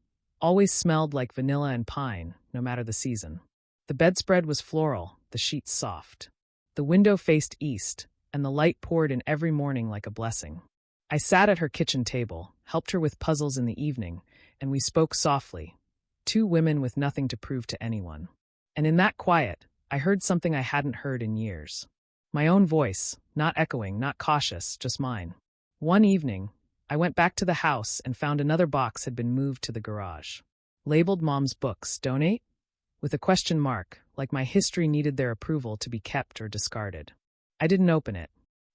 Always smelled like vanilla and pine, no matter the season. The bedspread was floral, the sheets soft. The window faced east, and the light poured in every morning like a blessing. I sat at her kitchen table, helped her with puzzles in the evening, and we spoke softly. Two women with nothing to prove to anyone. And in that quiet, I heard something I hadn't heard in years. My own voice, not echoing, not cautious, just mine. One evening, I went back to the house and found another box had been moved to the garage. Labeled Mom's Books, Donate? With a question mark, like my history needed their approval to be kept or discarded. I didn't open it.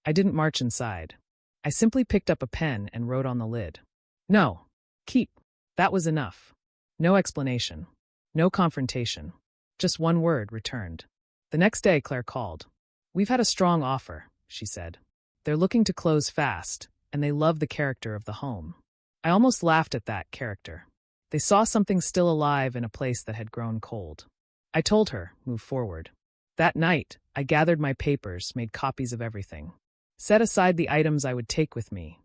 I didn't march inside. I simply picked up a pen and wrote on the lid. No. Keep. That was enough. No explanation. No confrontation. Just one word returned. The next day, Claire called. We've had a strong offer, she said. They're looking to close fast, and they love the character of the home. I almost laughed at that character. They saw something still alive in a place that had grown cold. I told her, move forward. That night, I gathered my papers, made copies of everything. Set aside the items I would take with me.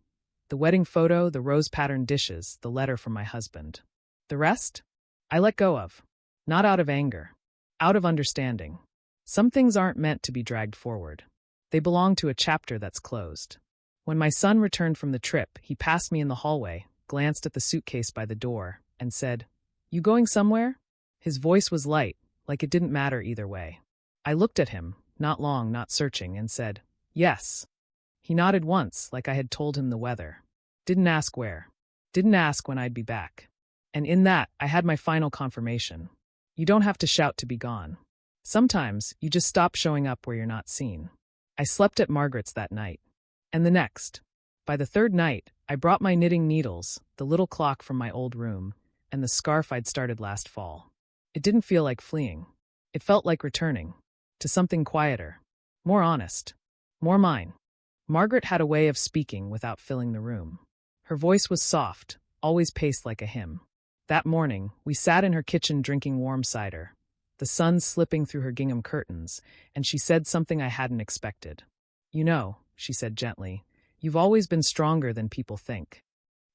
The wedding photo, the rose-patterned dishes, the letter from my husband. The rest? I let go of. Not out of anger. Out of understanding. Some things aren't meant to be dragged forward. They belong to a chapter that's closed. When my son returned from the trip, he passed me in the hallway, glanced at the suitcase by the door, and said, "You going somewhere?" His voice was light, like it didn't matter either way. I looked at him, not long, not searching, and said, "Yes." He nodded once, like I had told him the weather. Didn't ask where. Didn't ask when I'd be back. And in that, I had my final confirmation. You don't have to shout to be gone. Sometimes, you just stop showing up where you're not seen. I slept at Margaret's that night. And the next. By the third night, I brought my knitting needles, the little clock from my old room, and the scarf I'd started last fall. It didn't feel like fleeing. It felt like returning. To something quieter. More honest. More mine. Margaret had a way of speaking without filling the room. Her voice was soft, always paced like a hymn. That morning, we sat in her kitchen drinking warm cider, the sun slipping through her gingham curtains, and she said something I hadn't expected. "You know," she said gently, "you've always been stronger than people think."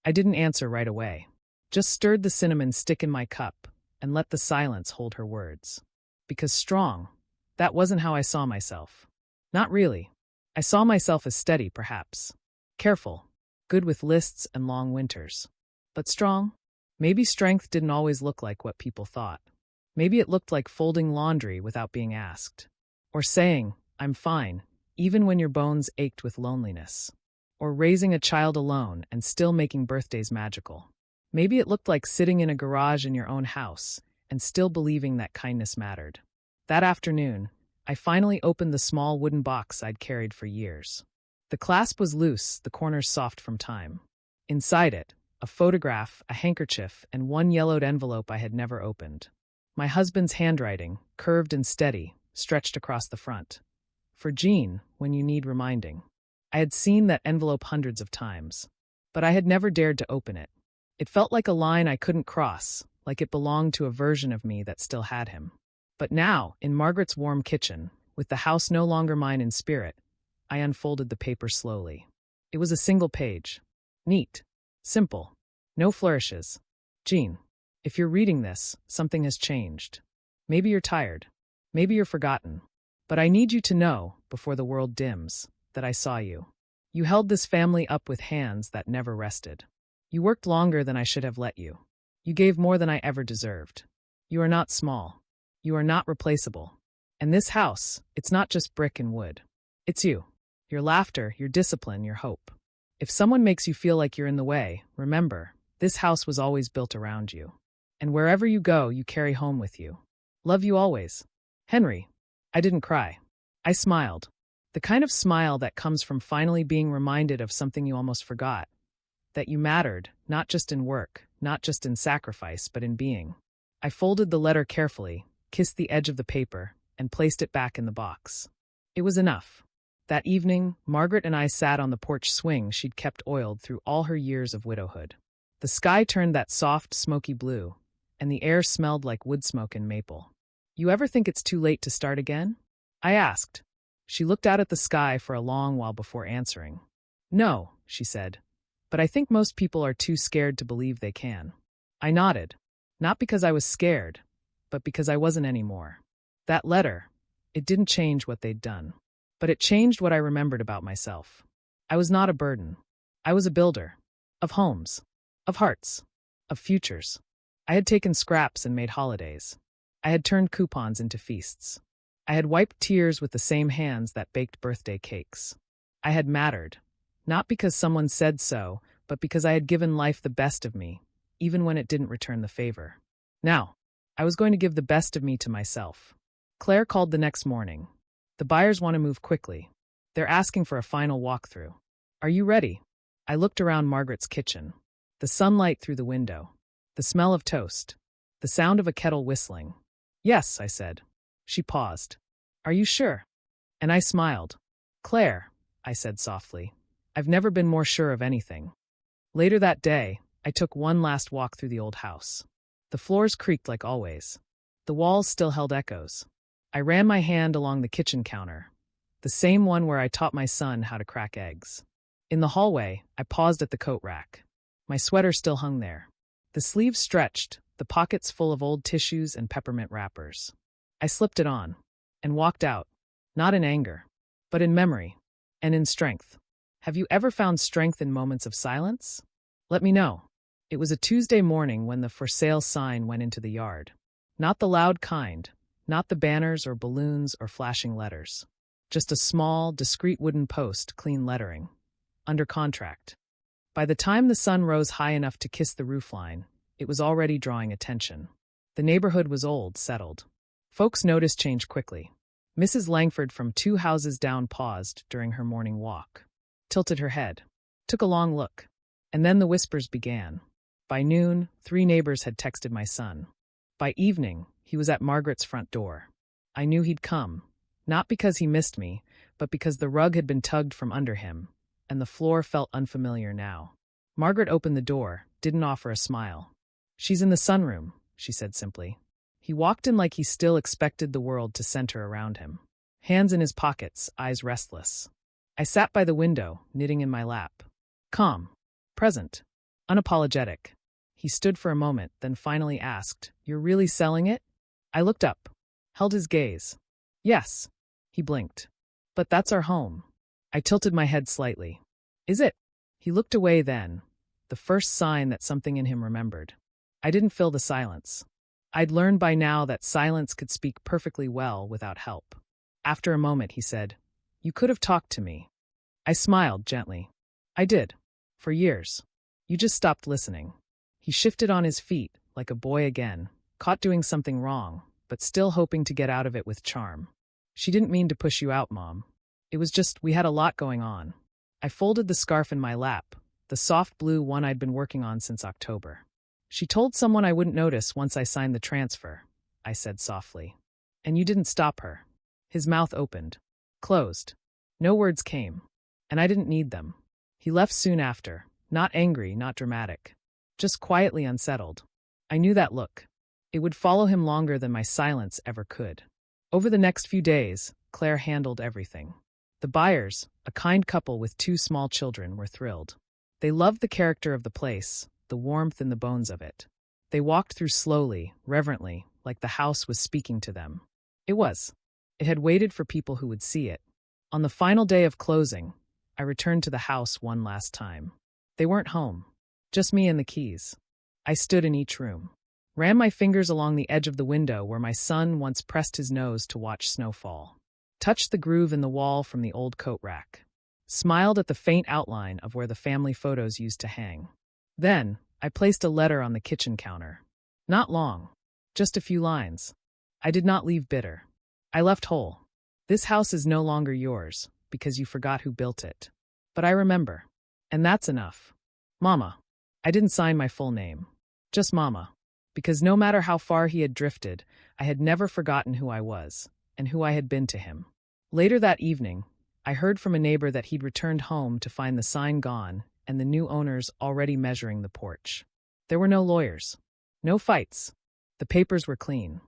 I didn't answer right away. Just stirred the cinnamon stick in my cup and let the silence hold her words. Because strong, that wasn't how I saw myself. Not really. I saw myself as steady, perhaps. Careful. Good with lists and long winters. But strong? Maybe strength didn't always look like what people thought. Maybe it looked like folding laundry without being asked. Or saying, "I'm fine," even when your bones ached with loneliness. Or raising a child alone and still making birthdays magical. Maybe it looked like sitting in a garage in your own house and still believing that kindness mattered. That afternoon, I finally opened the small wooden box I'd carried for years. The clasp was loose, the corners soft from time. Inside it, a photograph, a handkerchief, and one yellowed envelope I had never opened. My husband's handwriting, curved and steady, stretched across the front. For Jean, when you need reminding. I had seen that envelope hundreds of times, but I had never dared to open it. It felt like a line I couldn't cross, like it belonged to a version of me that still had him. But now, in Margaret's warm kitchen, with the house no longer mine in spirit, I unfolded the paper slowly. It was a single page. Neat. Simple. No flourishes. Jean, if you're reading this, something has changed. Maybe you're tired. Maybe you're forgotten. But I need you to know, before the world dims, that I saw you. You held this family up with hands that never rested. You worked longer than I should have let you. You gave more than I ever deserved. You are not small. You are not replaceable. And this house, it's not just brick and wood. It's you. Your laughter, your discipline, your hope. If someone makes you feel like you're in the way, remember, this house was always built around you. And wherever you go, you carry home with you. Love you always. Henry. I didn't cry. I smiled. The kind of smile that comes from finally being reminded of something you almost forgot. That you mattered, not just in work, not just in sacrifice, but in being. I folded the letter carefully, kissed the edge of the paper, and placed it back in the box. It was enough. That evening, Margaret and I sat on the porch swing she'd kept oiled through all her years of widowhood. The sky turned that soft, smoky blue, and the air smelled like wood smoke and maple. "You ever think it's too late to start again?" I asked. She looked out at the sky for a long while before answering. "No," she said, "but I think most people are too scared to believe they can." I nodded. Not because I was scared, but because I wasn't anymore. That letter, it didn't change what they'd done. But it changed what I remembered about myself. I was not a burden. I was a builder. Of homes. Of hearts. Of futures. I had taken scraps and made holidays. I had turned coupons into feasts. I had wiped tears with the same hands that baked birthday cakes. I had mattered. Not because someone said so, but because I had given life the best of me, even when it didn't return the favor. Now, I was going to give the best of me to myself. Claire called the next morning. "The buyers want to move quickly." They're asking for a final walkthrough. Are you ready? I looked around Margaret's kitchen. The sunlight through the window. The smell of toast. The sound of a kettle whistling. Yes, I said. She paused. Are you sure? And I smiled. Claire, I said softly. I've never been more sure of anything. Later that day, I took one last walk through the old house. The floors creaked like always. The walls still held echoes. I ran my hand along the kitchen counter, the same one where I taught my son how to crack eggs. In the hallway, I paused at the coat rack. My sweater still hung there. The sleeves stretched, the pockets full of old tissues and peppermint wrappers. I slipped it on and walked out, not in anger, but in memory and in strength. Have you ever found strength in moments of silence? Let me know. It was a Tuesday morning when the for sale sign went into the yard. Not the loud kind, not the banners or balloons or flashing letters. Just a small, discreet wooden post, clean lettering. Under contract. By the time the sun rose high enough to kiss the roofline, it was already drawing attention. The neighborhood was old, settled. Folks noticed change quickly. Mrs. Langford from 2 houses down paused during her morning walk. Tilted her head. Took a long look. And then the whispers began. By noon, 3 neighbors had texted my son. By evening, he was at Margaret's front door. I knew he'd come, not because he missed me, but because the rug had been tugged from under him, and the floor felt unfamiliar now. Margaret opened the door, didn't offer a smile. She's in the sunroom, she said simply. He walked in like he still expected the world to center around him. Hands in his pockets, eyes restless. I sat by the window, knitting in my lap. Calm. Present. Unapologetic. He stood for a moment, then finally asked, You're really selling it? I looked up. Held his gaze. Yes. He blinked. But that's our home. I tilted my head slightly. Is it? He looked away then, the first sign that something in him remembered. I didn't fill the silence. I'd learned by now that silence could speak perfectly well without help. After a moment, he said, You could have talked to me. I smiled gently. I did. For years. You just stopped listening. He shifted on his feet, like a boy again, caught doing something wrong, but still hoping to get out of it with charm. She didn't mean to push you out, Mom. It was just, we had a lot going on. I folded the scarf in my lap, the soft blue one I'd been working on since October. She told someone I wouldn't notice once I signed the transfer, I said softly. And you didn't stop her. His mouth opened. Closed. No words came. And I didn't need them. He left soon after, not angry, not dramatic. Just quietly unsettled. I knew that look. It would follow him longer than my silence ever could. Over the next few days, Claire handled everything. The buyers, a kind couple with 2 small children, were thrilled. They loved the character of the place, the warmth in the bones of it. They walked through slowly, reverently, like the house was speaking to them. It was. It had waited for people who would see it. On the final day of closing, I returned to the house one last time. They weren't home. Just me and the keys. I stood in each room. Ran my fingers along the edge of the window where my son once pressed his nose to watch snow fall. Touched the groove in the wall from the old coat rack. Smiled at the faint outline of where the family photos used to hang. Then, I placed a letter on the kitchen counter. Not long. Just a few lines. I did not leave bitter. I left whole. This house is no longer yours, because you forgot who built it. But I remember. And that's enough. Mama. I didn't sign my full name. Just Mama. Because no matter how far he had drifted, I had never forgotten who I was, and who I had been to him. Later that evening, I heard from a neighbor that he'd returned home to find the sign gone and the new owners already measuring the porch. There were no lawyers. No fights. The papers were clean.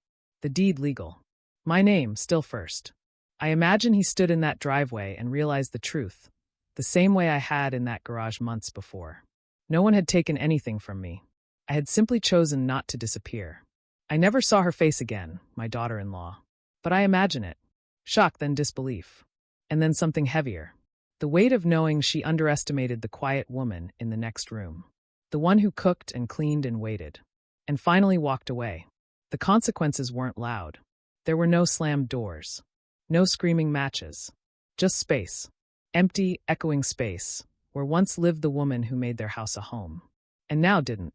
The deed legal. My name still first. I imagine he stood in that driveway and realized the truth, the same way I had in that garage months before. No one had taken anything from me. I had simply chosen not to disappear. I never saw her face again, my daughter-in-law. But I imagine it. Shock, then disbelief. And then something heavier. The weight of knowing she underestimated the quiet woman in the next room. The one who cooked and cleaned and waited. And finally walked away. The consequences weren't loud. There were no slammed doors. No screaming matches. Just space. Empty, echoing space, where once lived the woman who made their house a home. And now didn't.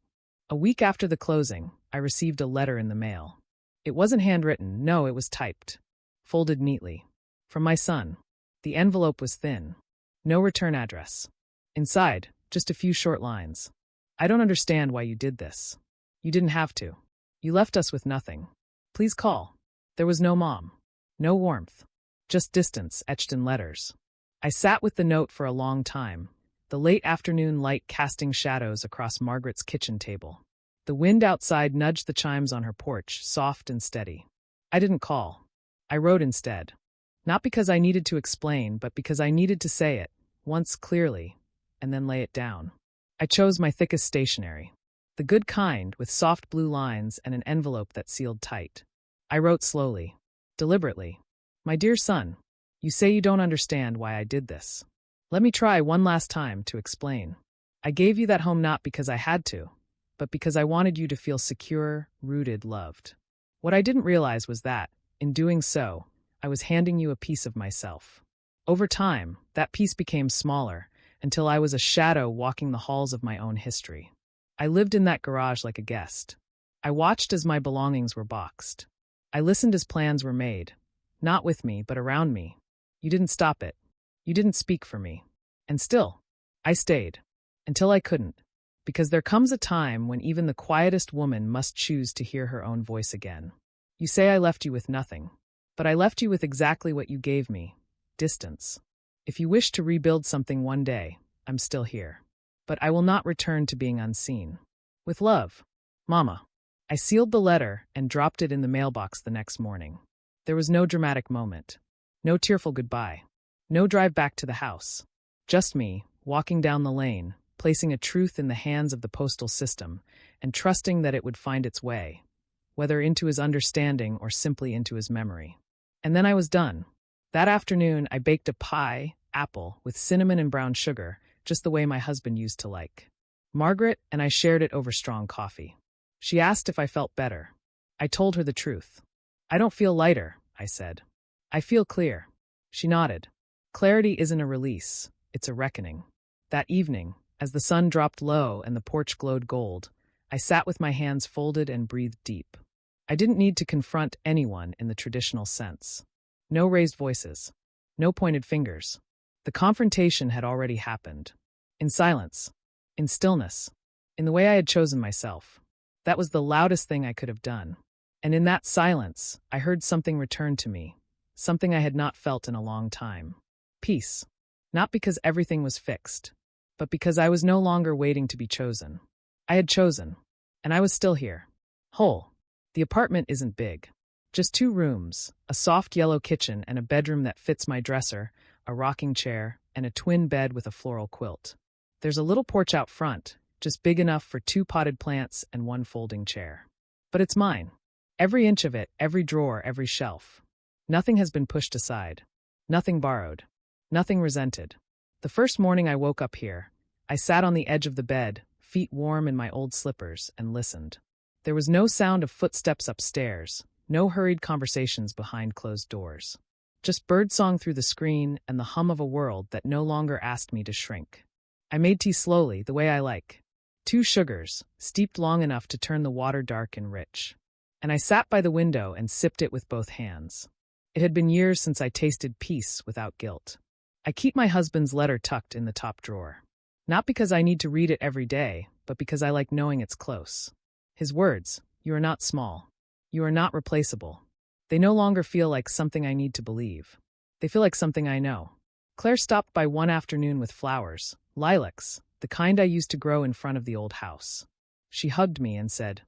A week after the closing, I received a letter in the mail. It wasn't handwritten, no, it was typed. Folded neatly. From my son. The envelope was thin. No return address. Inside, just a few short lines. I don't understand why you did this. You didn't have to. You left us with nothing. Please call. There was no mom. No warmth. Just distance etched in letters. I sat with the note for a long time, the late afternoon light casting shadows across Margaret's kitchen table. The wind outside nudged the chimes on her porch, soft and steady. I didn't call. I wrote instead. Not because I needed to explain, but because I needed to say it, once clearly, and then lay it down. I chose my thickest stationery. The good kind, with soft blue lines and an envelope that sealed tight. I wrote slowly, deliberately. My dear son, you say you don't understand why I did this. Let me try one last time to explain. I gave you that home not because I had to, but because I wanted you to feel secure, rooted, loved. What I didn't realize was that, in doing so, I was handing you a piece of myself. Over time, that piece became smaller, until I was a shadow walking the halls of my own history. I lived in that garage like a guest. I watched as my belongings were boxed. I listened as plans were made. Not with me, but around me. You didn't stop it. You didn't speak for me. And still, I stayed. Until I couldn't. Because there comes a time when even the quietest woman must choose to hear her own voice again. You say I left you with nothing. But I left you with exactly what you gave me. Distance. If you wish to rebuild something one day, I'm still here. But I will not return to being unseen. With love, Mama. I sealed the letter and dropped it in the mailbox the next morning. There was no dramatic moment. No tearful goodbye. No drive back to the house. Just me, walking down the lane, placing a truth in the hands of the postal system, and trusting that it would find its way, whether into his understanding or simply into his memory. And then I was done. That afternoon, I baked a pie, apple, with cinnamon and brown sugar, just the way my husband used to like. Margaret and I shared it over strong coffee. She asked if I felt better. I told her the truth. I don't feel lighter, I said. I feel clear. She nodded. Clarity isn't a release, it's a reckoning. That evening, as the sun dropped low and the porch glowed gold, I sat with my hands folded and breathed deep. I didn't need to confront anyone in the traditional sense. No raised voices. No pointed fingers. The confrontation had already happened. In silence. In stillness. In the way I had chosen myself. That was the loudest thing I could have done. And in that silence, I heard something return to me. Something I had not felt in a long time. Peace. Not because everything was fixed, but because I was no longer waiting to be chosen. I had chosen. And I was still here. Whole. The apartment isn't big. Just 2 rooms, a soft yellow kitchen and a bedroom that fits my dresser, a rocking chair, and a twin bed with a floral quilt. There's a little porch out front, just big enough for 2 potted plants and 1 folding chair. But it's mine. Every inch of it, every drawer, every shelf. Nothing has been pushed aside. Nothing borrowed. Nothing resented. The first morning I woke up here, I sat on the edge of the bed, feet warm in my old slippers, and listened. There was no sound of footsteps upstairs, no hurried conversations behind closed doors. Just birdsong through the screen and the hum of a world that no longer asked me to shrink. I made tea slowly, the way I like. 2 sugars, steeped long enough to turn the water dark and rich. And I sat by the window and sipped it with both hands. It had been years since I tasted peace without guilt. I keep my husband's letter tucked in the top drawer. Not because I need to read it every day, but because I like knowing it's close. His words, "You are not small. You are not replaceable." They no longer feel like something I need to believe. They feel like something I know. Claire stopped by one afternoon with flowers, lilacs, the kind I used to grow in front of the old house. She hugged me and said,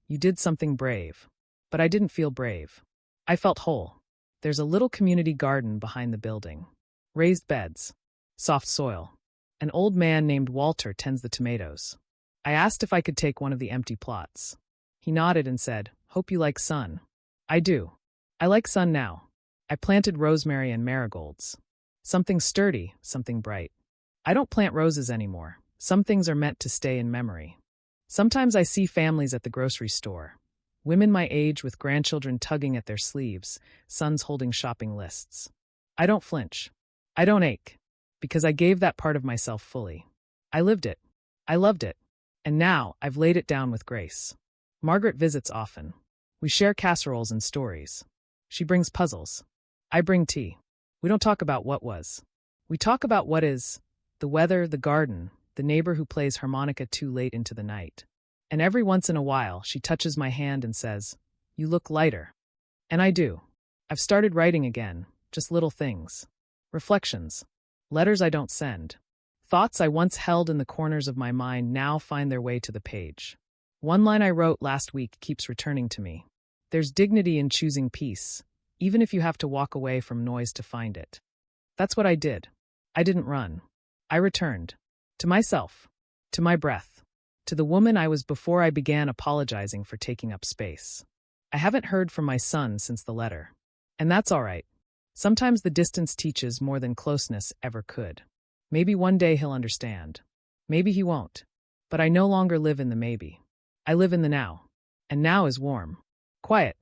"You did something brave." But I didn't feel brave. I felt whole. There's a little community garden behind the building. Raised beds. Soft soil. An old man named Walter tends the tomatoes. I asked if I could take one of the empty plots. He nodded and said, "Hope you like sun." I do. I like sun now. I planted rosemary and marigolds. Something sturdy, something bright. I don't plant roses anymore. Some things are meant to stay in memory. Sometimes I see families at the grocery store. Women my age with grandchildren tugging at their sleeves, sons holding shopping lists. I don't flinch. I don't ache. Because I gave that part of myself fully. I lived it. I loved it. And now I've laid it down with grace. Margaret visits often. We share casseroles and stories. She brings puzzles. I bring tea. We don't talk about what was. We talk about what is: the weather, the garden, the neighbor who plays harmonica too late into the night. And every once in a while, she touches my hand and says, "You look lighter." And I do. I've started writing again, just little things. Reflections. Letters I don't send. Thoughts I once held in the corners of my mind now find their way to the page. One line I wrote last week keeps returning to me. There's dignity in choosing peace, even if you have to walk away from noise to find it. That's what I did. I didn't run. I returned. To myself. To my breath. To the woman I was before I began apologizing for taking up space. I haven't heard from my son since the letter. And that's all right. Sometimes the distance teaches more than closeness ever could. Maybe one day he'll understand. Maybe he won't. But I no longer live in the maybe. I live in the now. And now is warm. Quiet.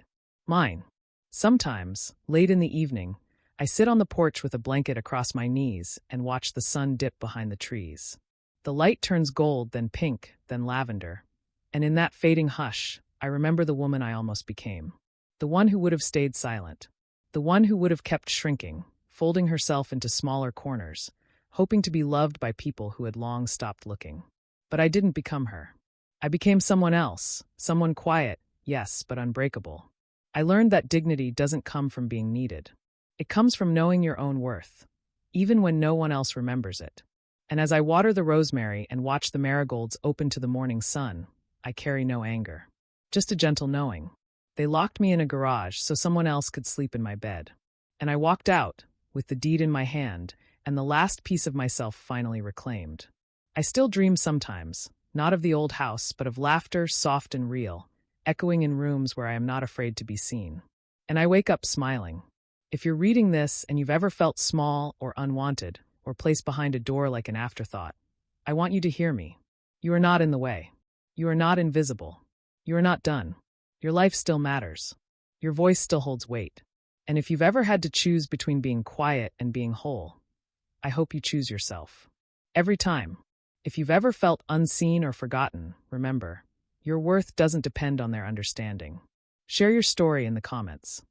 Mine. Sometimes, late in the evening, I sit on the porch with a blanket across my knees and watch the sun dip behind the trees. The light turns gold, then pink, then lavender. And in that fading hush, I remember the woman I almost became. The one who would have stayed silent. The one who would have kept shrinking, folding herself into smaller corners, hoping to be loved by people who had long stopped looking. But I didn't become her. I became someone else, someone quiet, yes, but unbreakable. I learned that dignity doesn't come from being needed. It comes from knowing your own worth, even when no one else remembers it. And as I water the rosemary and watch the marigolds open to the morning sun, I carry no anger. Just a gentle knowing. They locked me in a garage so someone else could sleep in my bed. And I walked out, with the deed in my hand, and the last piece of myself finally reclaimed. I still dream sometimes, not of the old house, but of laughter soft and real, echoing in rooms where I am not afraid to be seen. And I wake up smiling. If you're reading this and you've ever felt small or unwanted, or placed behind a door like an afterthought, I want you to hear me. You are not in the way. You are not invisible. You are not done. Your life still matters. Your voice still holds weight. And if you've ever had to choose between being quiet and being whole, I hope you choose yourself. Every time. If you've ever felt unseen or forgotten, remember, your worth doesn't depend on their understanding. Share your story in the comments.